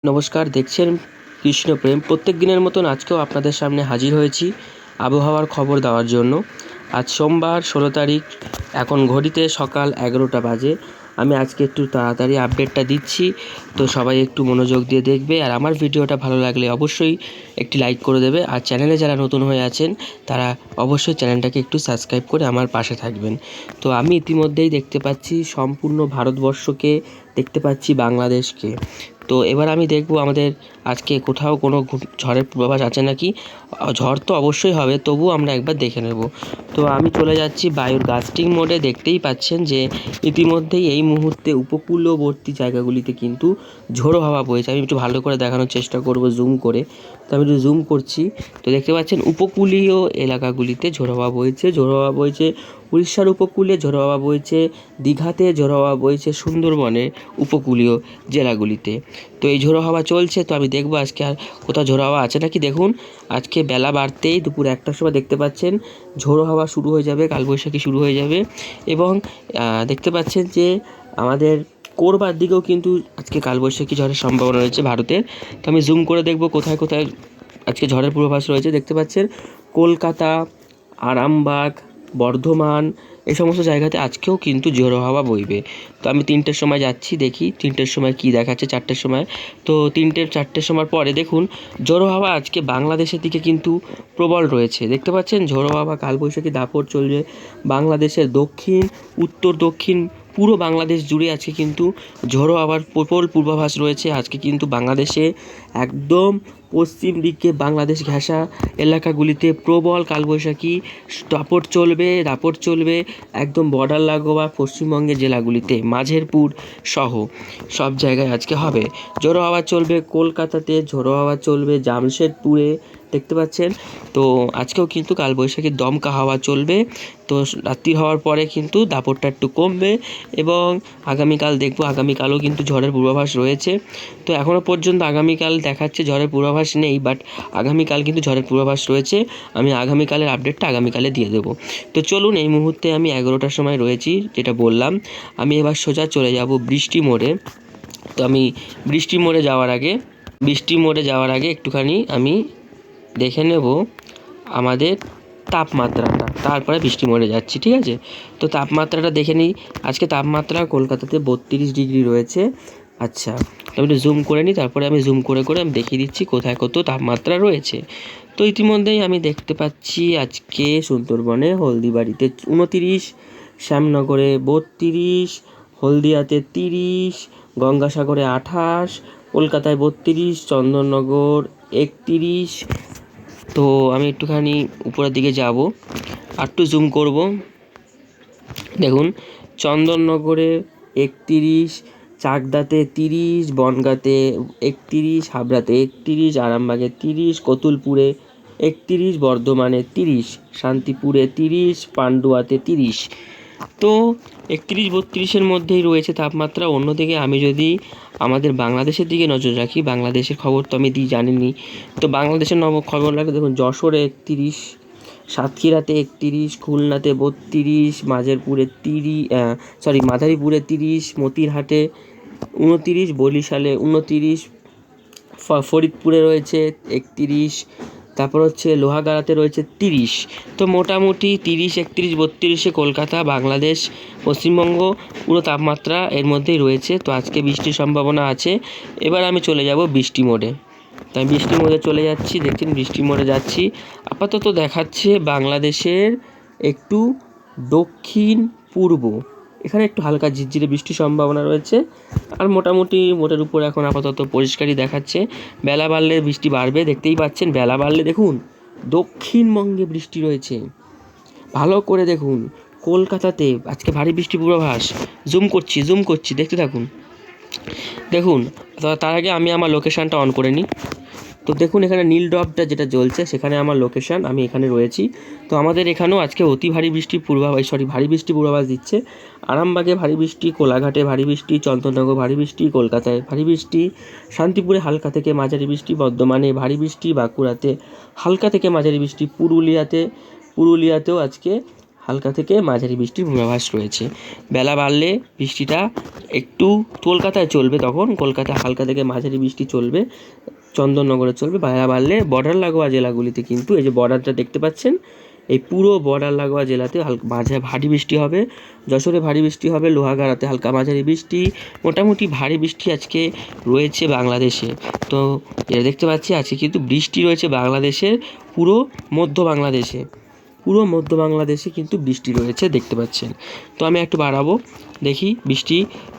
নমস্কার, দেখছেন কৃষ্ণপ্রেম। প্রত্যেক দিনের মতন আজকেও আপনাদের সামনে হাজির হয়েছি আবহাওয়ার খবর দেওয়ার জন্য। আজ সোমবার 16 তারিখ, এখন ঘড়িতে সকাল 11টা বাজে। আমি আজকে একটু তাড়াতাড়ি আপডেটটা দিচ্ছি, তো সবাই একটু মনোযোগ দিয়ে দেখবে। আর আমার ভিডিওটা ভালো লাগলে অবশ্যই একটি লাইক করে দেবে। আর চ্যানেলে যারা নতুন হয়ে আছেন তারা অবশ্যই চ্যানেলটাকে একটু সাবস্ক্রাইব করে আমার পাশে থাকবেন। তো আমি ইতিমধ্যেই দেখতে পাচ্ছি সম্পূর্ণ ভারতবর্ষকে, দেখতে পাচ্ছি বাংলাদেশকে। তো এবার আমি দেখব আমাদের আজকে কোথাও কোনো ঝড়ের পূর্বাভাস আছে নাকি। ঝড় তো অবশ্যই হবে, তবুও আমরা একবার দেখে নেব। তো আমি চলে যাচ্ছি বায়ুর গাস্টিং মোডে। দেখতেই পাচ্ছেন যে ইতিমধ্যেই এই মুহূর্তে উপকূলবর্তী জায়গাগুলিতে কিন্তু ঝোড়ো হাওয়া বইছে। আমি একটু ভালো করে দেখানোর চেষ্টা করব জুম করে। তো আমি একটু জুম করছি, তো দেখতে পাচ্ছেন উপকূলীয় এলাকাগুলিতে ঝোড়ো হাওয়া বইছে। ঝোড়ো হাওয়া বইছে উড়িষ্যার উপকূলে, ঝোড়ো হাওয়া বইছে দীঘাতে, ঝোড়ো হাওয়া বইছে সুন্দরবনের উপকূলীয় জেলাগুলিতে। তো এই ঝোড়ো হাওয়া চলছে। তো আমি দেখব আজকে আর কোথাও ঝোড়ো হাওয়া আছে নাকি। দেখুন, আজকে বেলা বাড়তেই দুপুর 1টার সময় দেখতে পাচ্ছেন ঝোড়ো হাওয়া শুরু হয়ে যাবে, কালবৈশাখী শুরু হয়ে যাবে। এবং দেখতে পাচ্ছেন যে আমাদের কোরবার দিকেও কিন্তু আজকে কালবৈশাখী ঝড়ের সম্ভাবনা রয়েছে ভারতের। তো আমি জুম করে দেখব কোথায় কোথায় আজকে ঝড়ের পূর্বাভাস রয়েছে। দেখতে পাচ্ছেন কলকাতা, আরামবাগ, বর্ধমান, এই সমস্ত জায়গাতে আজকেও কিন্তু ঝোড়ো হাওয়া বইবে। তো আমি 3টের সময় যাচ্ছি, দেখি 3টের সময় কী দেখাচ্ছে। 4টের সময়, তো 4টের সময় পরে দেখুন ঝোড়ো হাওয়া আজকে বাংলাদেশের দিকে কিন্তু প্রবল রয়েছে। দেখতে পাচ্ছেন ঝোড়ো হাওয়া কালবৈশাখী দাপট চলবে বাংলাদেশের দক্ষিণ, উত্তর, দক্ষিণ পুরো বাংলাদেশ জুড়ে আজকে কিন্তু ঝোড়ো হাওয়ার প্রবল পূর্বাভাস রয়েছে। আজকে কিন্তু বাংলাদেশে একদম পশ্চিম দিকে বাংলাদেশ ঘেঁষা এলাকাগুলিতে প্রবল কালবৈশাখী দাপট চলবে একদম বর্ডার লাগোয়া পশ্চিমবঙ্গের জেলাগুলিতে, মাঝেরপুর সহ সব জায়গায় আজকে হবে। ঝোড়ো হাওয়া চলবে কলকাতাতে, ঝোড়ো হাওয়া চলবে জামশেদপুরে, দেখতে পাচ্ছেন। তো আজকেও কিন্তু কালবৈশাখীর দমকা হাওয়া চলবে। তো রাত্রি হওয়ার পরে কিন্তু দাপটটা একটু কমবে। এবং আগামীকাল দেখব, আগামীকালও কিন্তু ঝড়ের পূর্বাভাস রয়েছে। তো এখনও পর্যন্ত আগামীকাল দেখাচ্ছে ঝড়ের পূর্বাভাস নেই, বাট আগামীকাল কিন্তু ঝড়ের পূর্বাভাস রয়েছে। আমি আগামীকালের আপডেটটা আগামীকালে দিয়ে দেবো। তো চলুন, এই মুহূর্তে আমি 11টার সময় রয়েছি, যেটা বললাম। আমি এবার সোজা চলে যাব বৃষ্টি মোড়ে। তো আমি বৃষ্টি মোড়ে যাওয়ার আগে একটুখানি আমি দেখে নেব আমাদের তাপমাত্রাটা, তারপরে বৃষ্টি মোড়ে যাচ্ছি, ঠিক আছে। তো তাপমাত্রাটা দেখে নিই। আজকে তাপমাত্রা কলকাতাতে 32 ডিগ্রি রয়েছে। আচ্ছা, তো আমি একটু জুম করে নিই, তারপরে আমি জুম করে আমি দেখিয়ে দিচ্ছি কোথায় কত তাপমাত্রা রয়েছে। তো ইতিমধ্যেই আমি দেখতে পাচ্ছি আজকে সুন্দরবনে হলদিবাড়িতে 29, শ্যামনগরে 32, হলদিয়াতে 30, গঙ্গাসাগরে 28, কলকাতায় 32, চন্দননগর 31। তো আমি একটুখানি উপরের দিকে যাব, আর একটু জুম করব। দেখুন, চন্দননগরে 31, চাকদাতে 30, বনগাঁতে 31, হাবড়াতে 31, আরামবাগে 30, কতুলপুরে 31, বর্ধমানে 30, শান্তিপুরে 30, পান্ডুয়াতে 30। তো 31-32-এর মধ্যেই রয়েছে তাপমাত্রা। অন্যদিকে আমি যদি আমাদের বাংলাদেশের দিকে নজর রাখি, বাংলাদেশের খবর তো আমি জানিনি। তো বাংলাদেশের খবর লাগে, দেখুন যশোরে 31, সাতক্ষীরাতে 31, খুলনাতে 32, মাদারীপুরে 30, মতিরহাটে 29, বরিশালে 29, ফরিদপুরে রয়েছে 31, তারপর হচ্ছে লোহাগাড়াতে রয়েছে 30। তো মোটামুটি 30, 31, 32-এ কলকাতা, বাংলাদেশ, পশ্চিমবঙ্গ পুরো তাপমাত্রা এর মধ্যেই রয়েছে। তো আজকে বৃষ্টির সম্ভাবনা আছে। এবার আমি চলে যাব বৃষ্টি মোডে। তাই বৃষ্টি মোডে চলে যাচ্ছি, দেখছেন বৃষ্টি মোডে যাচ্ছি। আপাতত দেখাচ্ছে বাংলাদেশের একটু দক্ষিণ পূর্ব, এখানে একটু হালকা ঝিরঝিরে বৃষ্টির সম্ভাবনা রয়েছে। আর মোটামুটি মোটের উপর এখন আপাতত পরিষ্কারই দেখাচ্ছে। বেলা বাড়লে বৃষ্টি বাড়বে, দেখতেই পাচ্ছেন। বেলা বাড়লে দেখুন দক্ষিণবঙ্গে বৃষ্টি রয়েছে, ভালো করে দেখুন। কলকাতাতে আজকে ভারী বৃষ্টি পূর্বাভাস। জুম করছি, দেখতে থাকুন। দেখুন, তার আগে আমি আমার লোকেশানটা অন করে নিই। তো দেখুন, এখানে নীল ডটটা যেটা জ্বলছে সেখানে আমার লোকেশান, আমি এখানে রয়েছি। তো আমাদের এখানেও আজকে ভারী বৃষ্টি পূর্বাভাস দিচ্ছে। আরামবাগে ভারী বৃষ্টি, কোলাঘাটে ভারী বৃষ্টি, চন্দননগর ভারী বৃষ্টি, কলকাতায় ভারী বৃষ্টি, শান্তিপুরে হালকা থেকে মাঝারি বৃষ্টি, বর্ধমানে ভারী বৃষ্টি, বাঁকুড়াতে হালকা থেকে মাঝারি বৃষ্টি, পুরুলিয়াতেও আজকে হালকা থেকে মাঝারি বৃষ্টির পূর্বাভাস রয়েছে। বেলা বাড়লে বৃষ্টিটা একটু কলকাতায় চলবে, তখন কলকাতায় হালকা থেকে মাঝারি বৃষ্টি চলবে, চন্দননগরে চলবে। বেলা বাড়লে বর্ডার লাগোয়া জেলাগুলিতে কিন্তু এই যে বর্ডারটা দেখতে পাচ্ছেন, এই পুরো বর্ডার লাগোয়া জেলাতে হালকা মাঝে ভারী বৃষ্টি হবে। যশোরে ভারী বৃষ্টি হবে, লোহাগাড়াতে হালকা মাঝারি বৃষ্টি, মোটামুটি ভারী বৃষ্টি আজকে রয়েছে বাংলাদেশে। তো এটা দেখতে পাচ্ছি আজকে কিন্তু বৃষ্টি রয়েছে বাংলাদেশের পুরো মধ্য বাংলাদেশে কিন্তু বৃষ্টি রয়েছে দেখতে পাচ্ছেন। তো আমি একটু বাড়াবো, দেখি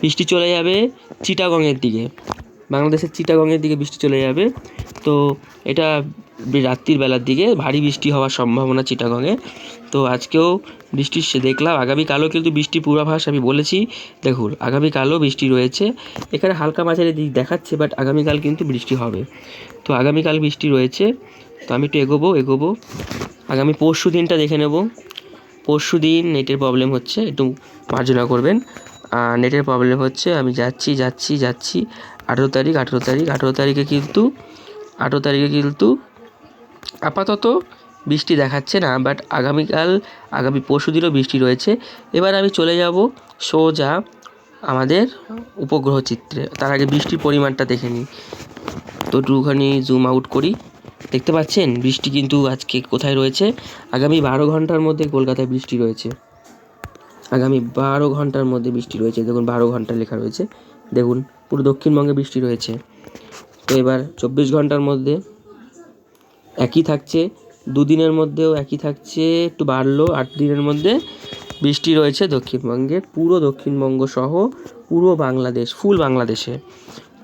বৃষ্টি চলে যাবে চিটাগংয়ের দিকে, বাংলাদেশের চিটাগংয়ের দিকে বৃষ্টি চলে যাবে। তো এটা রাত্রির বেলার দিকে ভারী বৃষ্টি হওয়ার সম্ভাবনা চিটাগংয়ে। তো আজকেও বৃষ্টি দেখলাম, আগামীকালও কিন্তু বৃষ্টির পূর্বাভাস আমি বলেছি। দেখুন আগামীকালও বৃষ্টি রয়েছে, এখানে হালকা মাঝারি দিক দেখাচ্ছে, বাট আগামীকাল কিন্তু বৃষ্টি হবে। তো আগামীকাল বৃষ্টি রয়েছে। তো আমি একটু এগোবো, আগামী পরশু দিনটা দেখে নেব। পরশু দিন নেটের প্রবলেম হচ্ছে, একটু মার্জনা করবেন। নেটের প্রবলেম হচ্ছে, আমি যাচ্ছি 18 তারিখে কিন্তু আপাতত বৃষ্টি দেখাচ্ছে না, বাট আগামী পরশু দিনও বৃষ্টি রয়েছে। এবার আমি চলে যাব সোজা আমাদের উপগ্রহ চিত্রে। তার আগে বৃষ্টির পরিমাণটা দেখে নিই। তো একটুখানি জুম আউট করি, দেখতে পাচ্ছেন বৃষ্টি কিন্তু আজকে কোথায় রয়েছে। আগামী 12 ঘন্টার মধ্যে কলকাতায় বৃষ্টি রয়েছে, আগামী 12 ঘন্টার মধ্যে বৃষ্টি রয়েছে। দেখুন 12 ঘন্টা লেখা রয়েছে, দেখুন পুরো দক্ষিণবঙ্গে বৃষ্টি রয়েছে। তো এবার 24 ঘন্টার মধ্যে একই থাকছে, দুদিনের মধ্যেও একই থাকছে, একটু বাড়লো 8 দিনের মধ্যে বৃষ্টি রয়েছে দক্ষিণবঙ্গে, পুরো দক্ষিণবঙ্গ সহ পুরো বাংলাদেশ, ফুল বাংলাদেশে।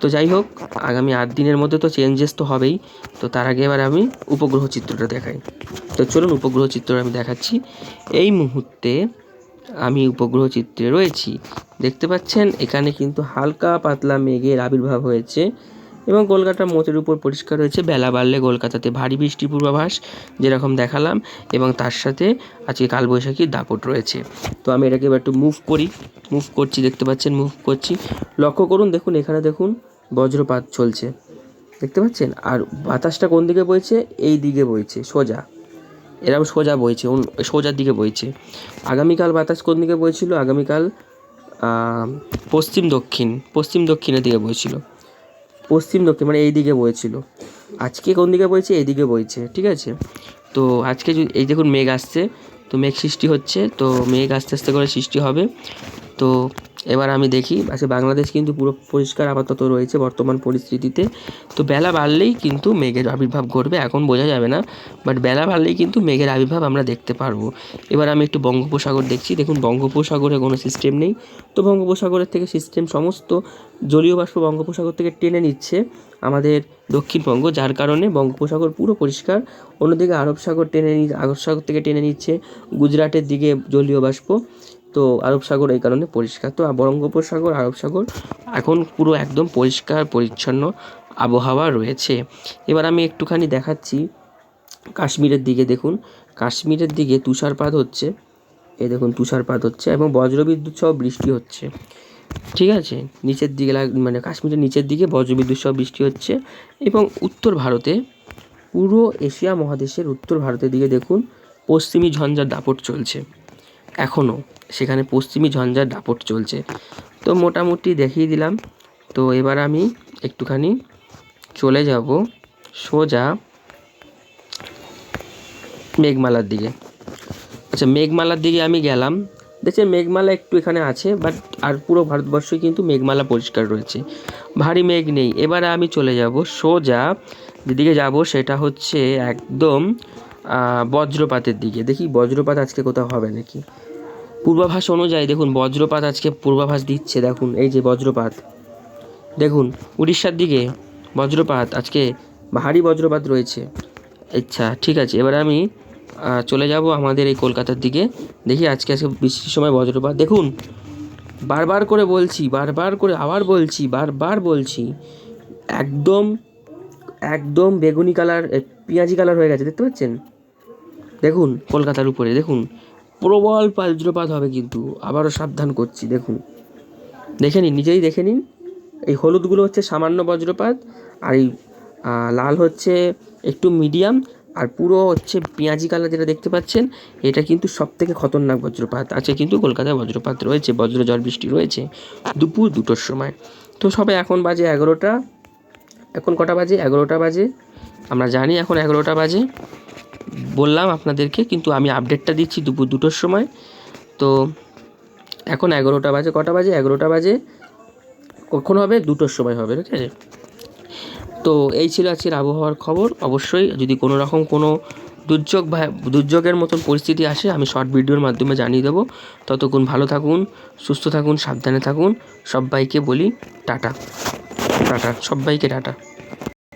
তো যাই হোক, আগামী 8 দিনের মধ্যে তো চেঞ্জেস তো হবেই। তো তার আগে এবার আমি উপগ্রহ চিত্রটা দেখাই। তো চলুন উপগ্রহ চিত্র আমি দেখাচ্ছি। এই মুহূর্তে আমি উপগ্রহ চিত্রে রয়েছি, দেখতে পাচ্ছেন এখানে কিন্তু হালকা পাতলা মেঘের আবির্ভাব হয়েছে এবং কলকাতা মোটের উপর পরিষ্কার রয়েছে। বেলা বাড়লে কলকাতাতে ভারী বৃষ্টির পূর্বাভাস যেরকম দেখালাম, এবং তার সাথে আজকে কালবৈশাখীর দাপট রয়েছে। তো আমি এটাকে এবার একটু মুভ করছি, দেখতে পাচ্ছেন মুভ করছি। লক্ষ্য করুন, দেখুন এখানে দেখুন বজ্রপাত চলছে, দেখতে পাচ্ছেন। আর বাতাসটা কোন দিকে বইছে? এই দিকে বইছে, সোজা এরকম সোজা বইছে, সোজার দিকে বইছে। আগামীকাল বাতাস কোন দিকে বইছিল? আগামীকাল পশ্চিম দক্ষিণের দিকে বইছিল, পশ্চিম দক্ষিণ মানে এই দিকে বইছিল। আজকে কোন দিকে বইছে? এই দিকে বইছে, ঠিক আছে। তো আজকে এই দেখুন মেঘ আসছে, তো মেঘ সৃষ্টি হচ্ছে, তো মেঘ আস্তে আস্তে করে সৃষ্টি হবে। তো এবার আমি দেখি, আচ্ছা বাংলাদেশ কিন্তু পুরো পরিষ্কার আপাতত রয়েছে বর্তমান পরিস্থিতিতে। তো বেলা বাড়লেই কিন্তু মেঘের আবির্ভাব ঘটবে, এখন বোঝা যাবে না, বাট বেলা বাড়লেই কিন্তু মেঘের আবির্ভাব আমরা দেখতে পারবো। এবার আমি একটু বঙ্গোপসাগর দেখছি, দেখুন বঙ্গোপসাগরে কোনো সিস্টেম নেই। তো বঙ্গোপসাগরের থেকে সিস্টেম সমস্ত জলীয় বাষ্প বঙ্গোপসাগর থেকে টেনে নিচ্ছে আমাদের দক্ষিণবঙ্গ, যার কারণে বঙ্গোপসাগর পুরো পরিষ্কার। অন্যদিকে আরব সাগর থেকে টেনে নিচ্ছে গুজরাটের দিকে জলীয় বাষ্প। তো আরব সাগর এই কারণে পরিষ্কার। তো বঙ্গোপসাগর আরব সাগর এখন পুরো একদম পরিষ্কার পরিচ্ছন্ন আবহাওয়া রয়েছে। এবার আমি একটুখানি দেখাচ্ছি কাশ্মীরের দিকে, দেখুন কাশ্মীরের দিকে তুষারপাত হচ্ছে, এই দেখুন তুষারপাত হচ্ছে এবং বজ্রবিদ্যুৎ সহ বৃষ্টি হচ্ছে, ঠিক আছে। নিচের দিকে মানে কাশ্মীরের নিচের দিকে বজ্রবিদ্যুৎ সহ বৃষ্টি হচ্ছে। এবং উত্তর ভারতে, পুরো এশিয়া মহাদেশের উত্তর ভারতের দিকে দেখুন পশ্চিমী ঝঞ্ঝার দাপট চলছে, এখনও সেখানে পশ্চিমী ঝঞ্ঝার দাপট চলছে। তো মোটামুটি দেখিয়ে দিলাম। তো এবার আমি একটুখানি চলে যাব সোজা মেঘমালার দিকে। আচ্ছা মেঘমালার দিকে আমি গেলাম, দেখছেন মেঘমালা একটু এখানে আছে, বাট আর পুরো ভারতবর্ষই কিন্তু মেঘমালা পরিষ্কার রয়েছে, ভারী মেঘ নেই। এবারে আমি চলে যাব সোজা, যেদিকে যাব সেটা হচ্ছে একদম বজ্রপাতের দিকে। দেখি বজ্রপাত আজকে কোথাও হবে নাকি। পূর্বাভাস অনুযায়ী দেখুন বজ্রপাত আজকে পূর্বাভাস দিচ্ছে, দেখুন এই যে বজ্রপাত, দেখুন উড়িষ্যার দিকে বজ্রপাত, আজকে ভারী বজ্রপাত রয়েছে। আচ্ছা ঠিক আছে, এবার আমি চলে যাব আমাদের এই কলকাতার দিকে, দেখি আজকে বৃষ্টির সময় বজ্রপাত। দেখুন বারবার বলছি একদম বেগুনি কালার, পেঁয়াজি কালার হয়ে গেছে, দেখতে পাচ্ছেন। দেখুন কলকাতার উপরে দেখুন প্রবল বজ্রপাত হবে, কিন্তু আবারও সাবধান করছি। দেখুন নিজেই দেখে নিন, এই হলুদগুলো হচ্ছে সামান্য বজ্রপাত, আর এই লাল হচ্ছে একটু মিডিয়াম, আর পুরো হচ্ছে পেঁয়াজি কালার যেটা দেখতে পাচ্ছেন, এটা কিন্তু সবথেকে খতরনাক বজ্রপাত আছে, কিন্তু কলকাতায় বজ্রপাত রয়েছে, বজ্র ঝড় বৃষ্টি রয়েছে দুপুর 2টোর সময়। তো সবে এখন বাজে 11টা, এখন কটা বাজে? 11টা বাজে। আমরা জানি এখন 11টা বাজে, বললাম আপনাদেরকে, কিন্তু আমি আপডেটটা দিচ্ছি দুপুর 2টোর সময়। তো এখন 11টা বাজে, কটা বাজে? 11টা বাজে। কখন হবে? 2টোর সময় হবে, ঠিক আছে? তো এই ছিল আজকের আবহাওয়ার খবর। অবশ্যই যদি কোনো রকম কোনো দুর্যোগের মতন পরিস্থিতি আসে, আমি শর্ট ভিডিওর মাধ্যমে জানিয়ে দেবো। ততক্ষণ ভালো থাকুন, সুস্থ থাকুন, সাবধানে থাকুন। সব্বাইকে বলি টাটা, টাটা, সব্বাইকে টাটা।